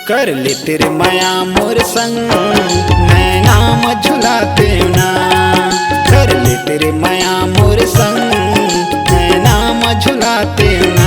कर ले तेरे माया मोर संग नैना झुलाते ना। कर ले तेरे माया मोर संग नैना झुलाते ना।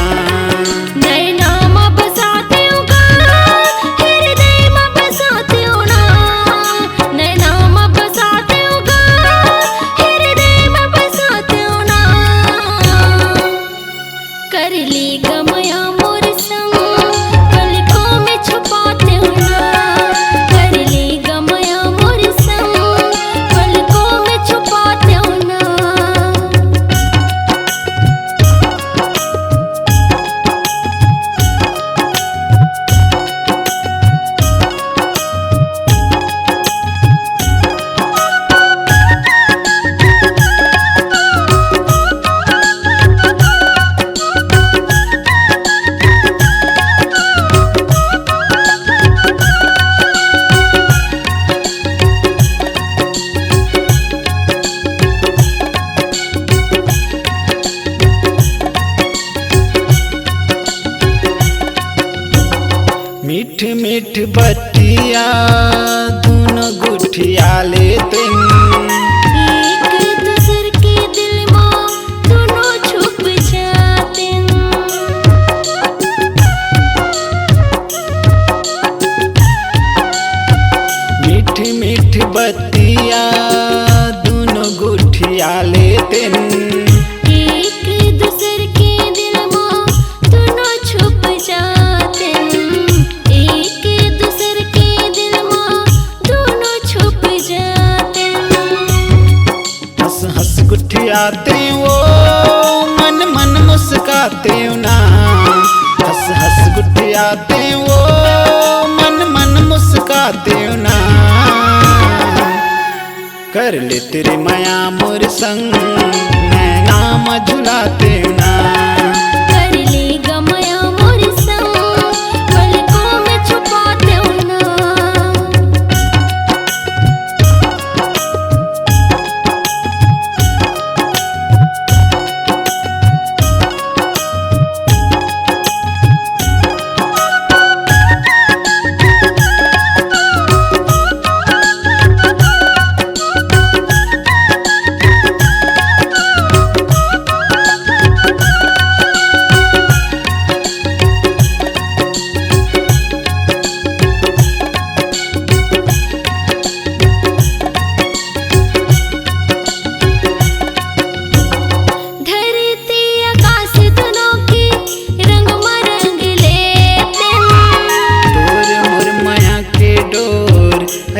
मीठ मीठ बतिया दोनों गुठिया लेते। एक दूसर के दिल में दोनों छुप जाते। मीठ मीठ बतिया दोनों गुठिया लेते। एक दूसर के दिल में दोनों छुप जाते। गुठियाते वो मन मन मुस्काते ना। हंस हंस गुठियाते वो मन मन मुस्काते ना। कर ले तेरे माया मोर संग नैना झुलाते ना। कर ले गमया मोर संग पलकों में छुपाते ना।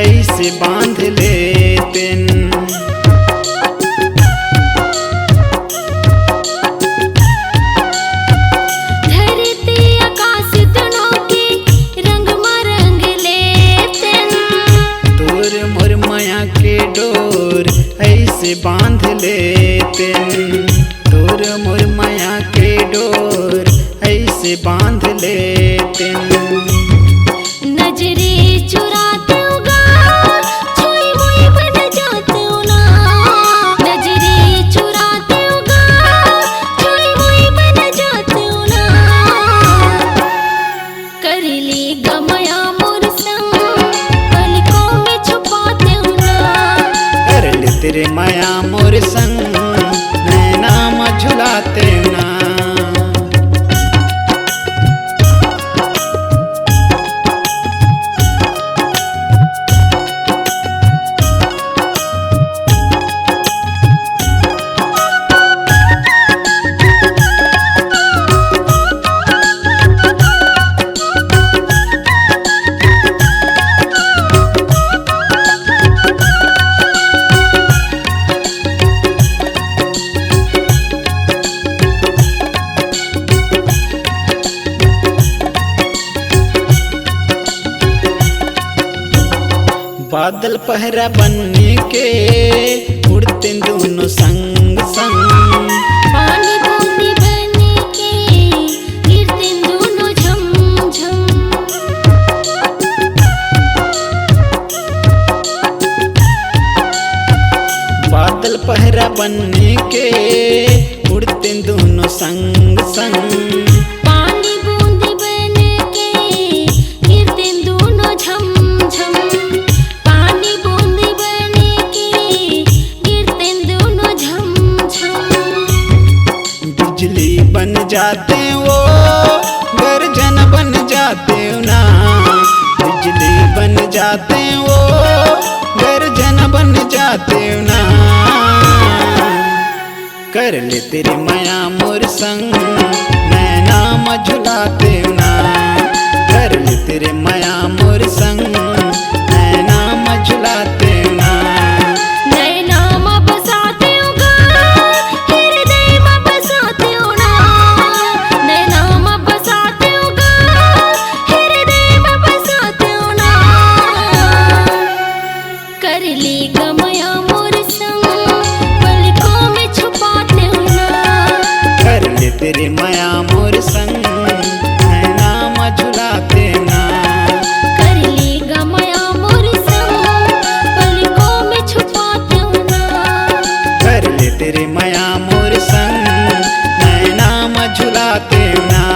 ऐसे बांध लेते। धरती आकाश दोनों के रंग मरंग लेते। तोर मोर माया के डोर ऐसे बांध लेते। तोर मोर माया के डोर ऐसे बांध लेते। नजरे चुराते तेरे माया मोर संग नैना झुलाते ना। बादल पहरा बनने के उड़ते दोनों संग संग। पानी बूंदी बन के गिरते दोनों झम झम। बादल पहरा बनने के उड़ते दोनों संग संग। पानी बूंदी बन के गिरते जाते वो, गर्जन बन जाते ना, बिजली बन जाते वो, गर्जन बन जाते ना। कर ले तेरी माया मोर संग, मैं नाम झुलाते ना। कर ले तेरे माया मोर संग, मैं नाम झुलाते ना। तेरे माया मोर संग, मैं नाम झुलाते ना। कर लेगा माया मोर संग, पलकों में छुपाते हो ना। कर ले तेरे माया मोर संग, मैं नाम झुलाते ना।